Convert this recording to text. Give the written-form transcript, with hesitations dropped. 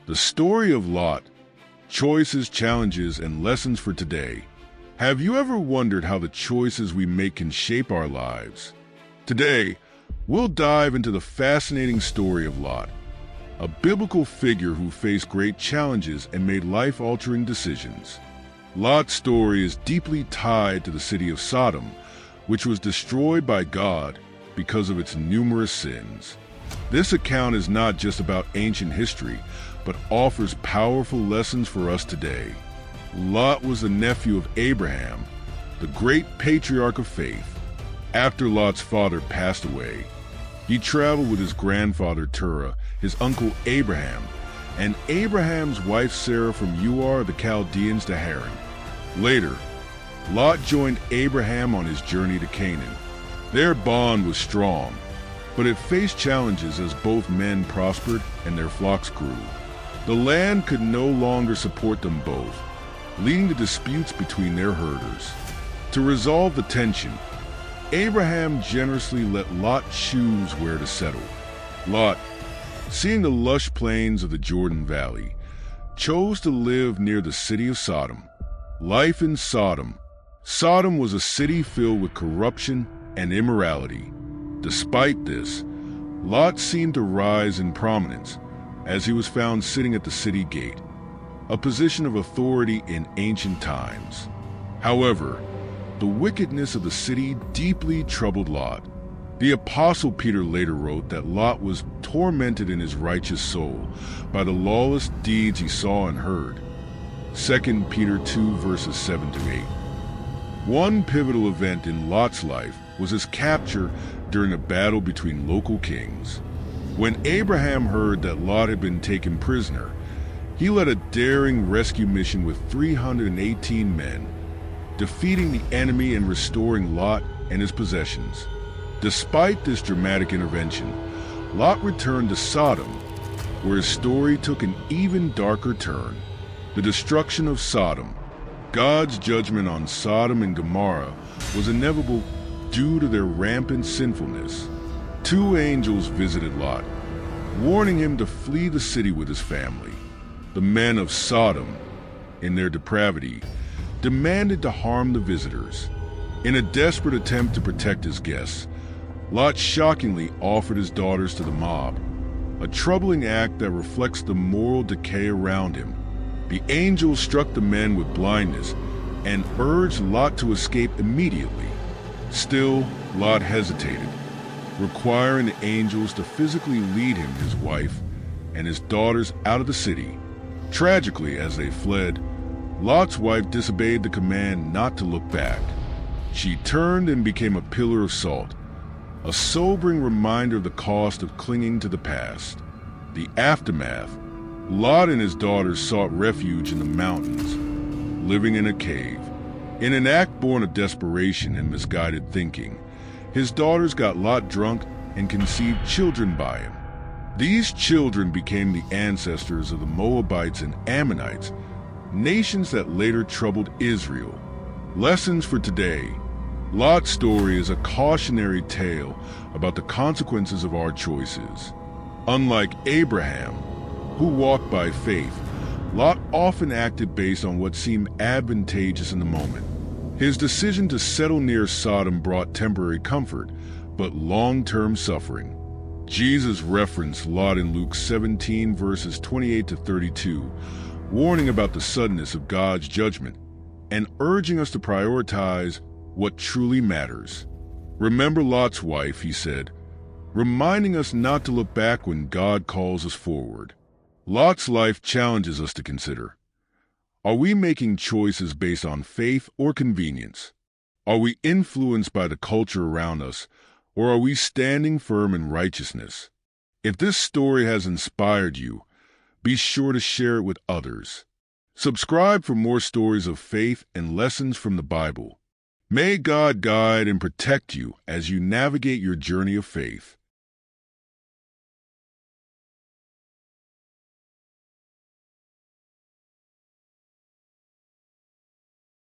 The story of Lot, choices, challenges, and lessons for today. Have you ever wondered how the choices we make can shape our lives? Today, we'll dive into the fascinating story of Lot, a biblical figure who faced great challenges and made life-altering decisions. Lot's story is deeply tied to the city of Sodom, which was destroyed by God because of its numerous sins. This account is not just about ancient history, but offers powerful lessons for us today. Lot was the nephew of Abraham, the great patriarch of faith. After Lot's father passed away, he traveled with his grandfather Terah, his uncle Abraham, and Abraham's wife Sarah from Ur the Chaldeans to Haran. Later, Lot joined Abraham on his journey to Canaan. Their bond was strong, but it faced challenges as both men prospered and their flocks grew. The land could no longer support them both, leading to disputes between their herders. To resolve the tension, Abraham generously let Lot choose where to settle. Lot, seeing the lush plains of the Jordan Valley, chose to live near the city of Sodom. Life in Sodom. Sodom was a city filled with corruption and immorality. Despite this, Lot seemed to rise in prominence as he was found sitting at the city gate, a position of authority in ancient times. However, the wickedness of the city deeply troubled Lot. The Apostle Peter later wrote that Lot was tormented in his righteous soul by the lawless deeds he saw and heard. 2 Peter 2 verses 7 to 8. One pivotal event in Lot's life was his capture during a battle between local kings. When Abraham heard that Lot had been taken prisoner, he led a daring rescue mission with 318 men, defeating the enemy and restoring Lot and his possessions. Despite this dramatic intervention, Lot returned to Sodom, where his story took an even darker turn. The destruction of Sodom. God's judgment on Sodom and Gomorrah was inevitable due to their rampant sinfulness. Two angels visited Lot, warning him to flee the city with his family. The men of Sodom, in their depravity, demanded to harm the visitors. In a desperate attempt to protect his guests, Lot shockingly offered his daughters to the mob, a troubling act that reflects the moral decay around him. The angels struck the men with blindness and urged Lot to escape immediately. Still, Lot hesitated, requiring the angels to physically lead him, his wife, and his daughters out of the city. Tragically, as they fled, Lot's wife disobeyed the command not to look back. She turned and became a pillar of salt, a sobering reminder of the cost of clinging to the past. The aftermath. Lot and his daughters sought refuge in the mountains, living in a cave. In an act born of desperation and misguided thinking, his daughters got Lot drunk and conceived children by him. These children became the ancestors of the Moabites and Ammonites, nations that later troubled Israel. Lessons for today. Lot's story is a cautionary tale about the consequences of our choices. Unlike Abraham, who walked by faith, Lot often acted based on what seemed advantageous in the moment. His decision to settle near Sodom brought temporary comfort, but long-term suffering. Jesus referenced Lot in Luke 17 verses 28 to 32, warning about the suddenness of God's judgment and urging us to prioritize what truly matters. Remember Lot's wife, he said, reminding us not to look back when God calls us forward. Lot's life challenges us to consider. Are we making choices based on faith or convenience? Are we influenced by the culture around us, or are we standing firm in righteousness? If this story has inspired you, be sure to share it with others. Subscribe for more stories of faith and lessons from the Bible. May God guide and protect you as you navigate your journey of faith.